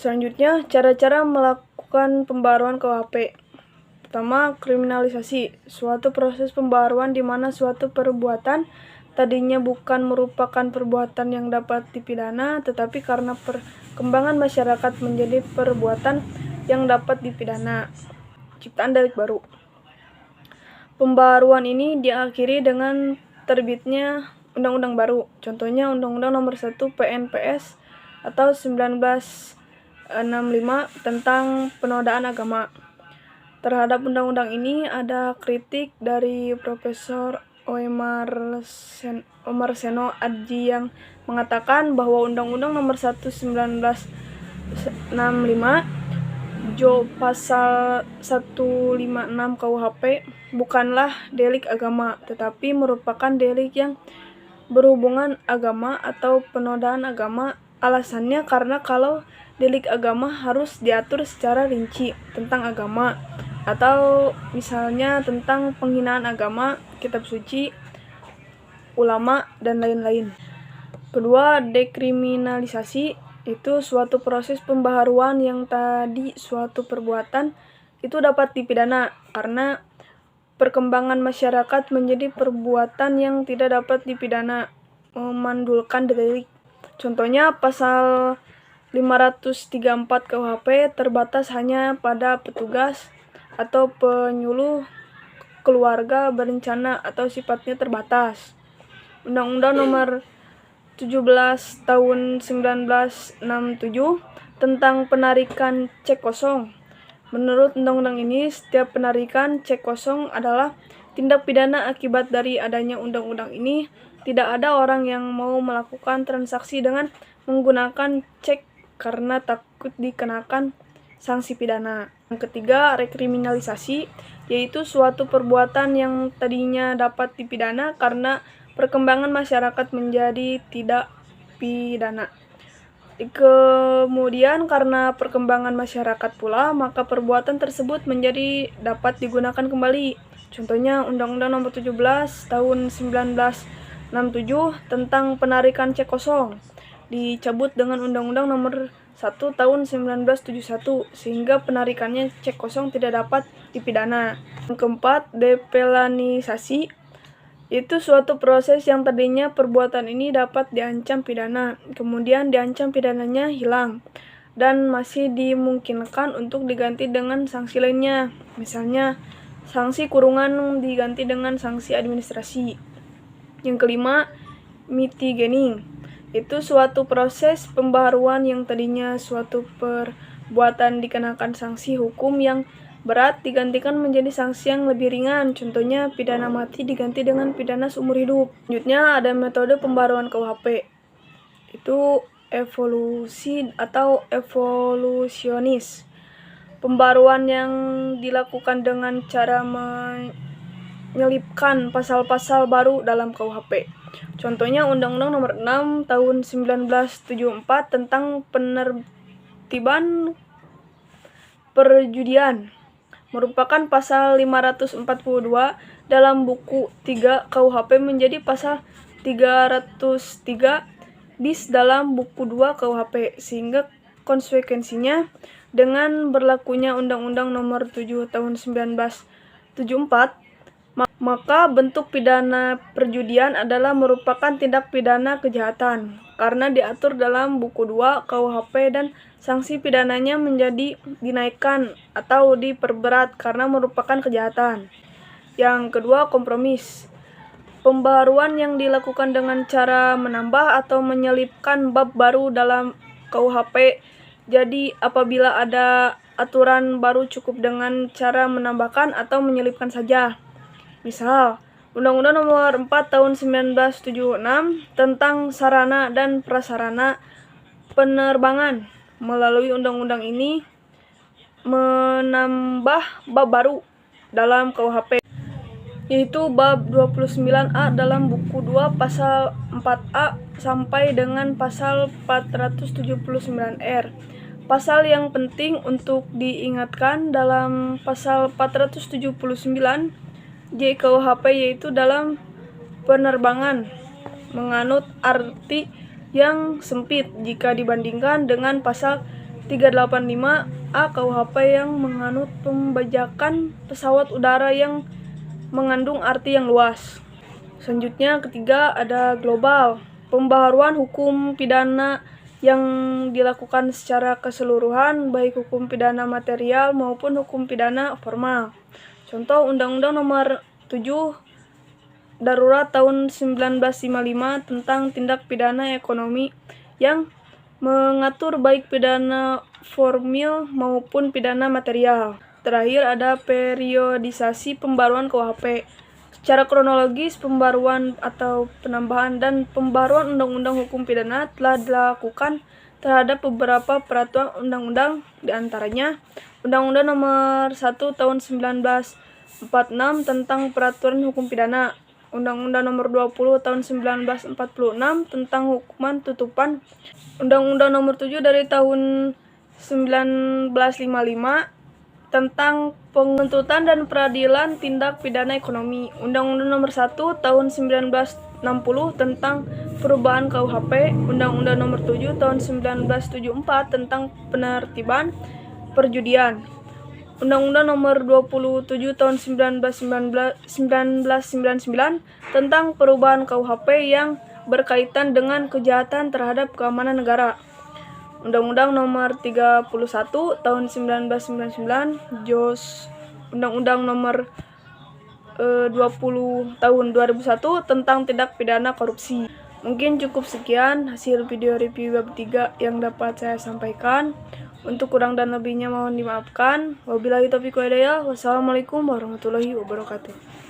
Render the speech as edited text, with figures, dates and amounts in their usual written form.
Selanjutnya, cara-cara melakukan pembaruan KUHP. Pertama, kriminalisasi. Suatu proses pembaruan di mana suatu perbuatan tadinya bukan merupakan perbuatan yang dapat dipidana, tetapi karena perkembangan masyarakat menjadi perbuatan yang dapat dipidana. Ciptaan delik baru. Pembaruan ini diakhiri dengan terbitnya undang-undang baru. Contohnya Undang-Undang Nomor 1 PNPS atau 1965 tentang penodaan agama. Terhadap undang-undang ini ada kritik dari Profesor Omar Seno Adji yang mengatakan bahwa Undang-Undang Nomor 1 1965 Jo Pasal 156 KUHP bukanlah delik agama, tetapi merupakan delik yang berhubungan agama atau penodaan agama. Alasannya karena kalau delik agama harus diatur secara rinci tentang agama, atau misalnya tentang penghinaan agama, kitab suci, ulama, dan lain-lain. Kedua, dekriminalisasi. Itu suatu proses pembaharuan yang tadi suatu perbuatan itu dapat dipidana karena perkembangan masyarakat menjadi perbuatan yang tidak dapat dipidana, memandulkan delik. Contohnya pasal 534 KUHP terbatas hanya pada petugas atau penyuluh keluarga berencana atau sifatnya terbatas. Undang-Undang Nomor 17 Tahun 1967 tentang penarikan cek kosong. Menurut undang-undang ini, setiap penarikan cek kosong adalah tindak pidana akibat dari adanya undang-undang ini. Tidak ada orang yang mau melakukan transaksi dengan menggunakan cek karena takut dikenakan sanksi pidana. Yang ketiga, rekriminalisasi, yaitu suatu perbuatan yang tadinya dapat dipidana karena perkembangan masyarakat menjadi tidak pidana. Kemudian karena perkembangan masyarakat pula, maka perbuatan tersebut menjadi dapat digunakan kembali. Contohnya Undang-Undang Nomor 17 Tahun 1967 tentang penarikan cek kosong dicabut dengan Undang-Undang Nomor 1 Tahun 1971 sehingga penarikannya cek kosong tidak dapat dipidana. Yang keempat, depelanisasi. Itu suatu proses yang tadinya perbuatan ini dapat diancam pidana, kemudian diancam pidananya hilang, dan masih dimungkinkan untuk diganti dengan sanksi lainnya. Misalnya, sanksi kurungan diganti dengan sanksi administrasi. Yang kelima, mitigating. Itu suatu proses pembaharuan yang tadinya suatu perbuatan dikenakan sanksi hukum yang berat digantikan menjadi sanksi yang lebih ringan. Contohnya pidana mati diganti dengan pidana seumur hidup. Selanjutnya ada metode pembaruan KUHP. Itu evolusi atau evolusionis. Pembaruan yang dilakukan dengan cara menyelipkan pasal-pasal baru dalam KUHP. Contohnya Undang-Undang Nomor 6 Tahun 1974 tentang penertiban perjudian merupakan pasal 542 dalam buku 3 KUHP menjadi pasal 303 bis dalam buku 2 KUHP, sehingga konsekuensinya dengan berlakunya Undang-Undang Nomor 7 Tahun 1974, maka bentuk pidana perjudian adalah merupakan tindak pidana kejahatan karena diatur dalam buku 2 KUHP dan sanksi pidananya menjadi dinaikkan atau diperberat karena merupakan kejahatan. Yang kedua, kompromis. Pembaharuan yang dilakukan dengan cara menambah atau menyelipkan bab baru dalam KUHP. Jadi apabila ada aturan baru cukup dengan cara menambahkan atau menyelipkan saja. Misal, Undang-Undang Nomor 4 Tahun 1976 tentang sarana dan prasarana penerbangan. Melalui undang-undang ini menambah bab baru dalam KUHP, yaitu bab 29A dalam buku 2 pasal 4A sampai dengan pasal 479R. Pasal yang penting untuk diingatkan dalam pasal 479 J KUHP yaitu dalam penerbangan menganut arti yang sempit jika dibandingkan dengan pasal 385A KUHP yang menganut pembajakan pesawat udara yang mengandung arti yang luas. Selanjutnya ketiga ada global, pembaharuan hukum pidana yang dilakukan secara keseluruhan, baik hukum pidana material maupun hukum pidana formal. Contoh Undang-Undang Nomor 7 Darurat tahun 1955 tentang tindak pidana ekonomi yang mengatur baik pidana formil maupun pidana material. Terakhir ada periodisasi pembaruan KUHP. Secara kronologis, pembaruan atau penambahan dan pembaruan undang-undang hukum pidana telah dilakukan terhadap beberapa peraturan undang-undang, diantaranya Undang-Undang Nomor 1 Tahun 1946 tentang Peraturan Hukum Pidana, Undang-Undang Nomor 20 Tahun 1946 tentang Hukuman Tutupan, Undang-Undang Nomor 7 dari tahun 1955 tentang Penuntutan dan Peradilan Tindak Pidana Ekonomi, Undang-Undang Nomor 1 Tahun 1960 tentang perubahan KUHP, Undang-Undang Nomor 7 Tahun 1974 tentang Penertiban Perjudian, Undang-Undang Nomor 27 Tahun 1999 tentang perubahan KUHP yang berkaitan dengan kejahatan terhadap keamanan negara, Undang-Undang Nomor 31 Tahun 1999, Undang-Undang Nomor 20 Tahun 2001 tentang tindak pidana korupsi. Mungkin cukup sekian hasil video review bab 3 yang dapat saya sampaikan. Untuk kurang dan lebihnya mohon dimaafkan. Wabillahi taufiq wal hidayah. Wassalamualaikum warahmatullahi wabarakatuh.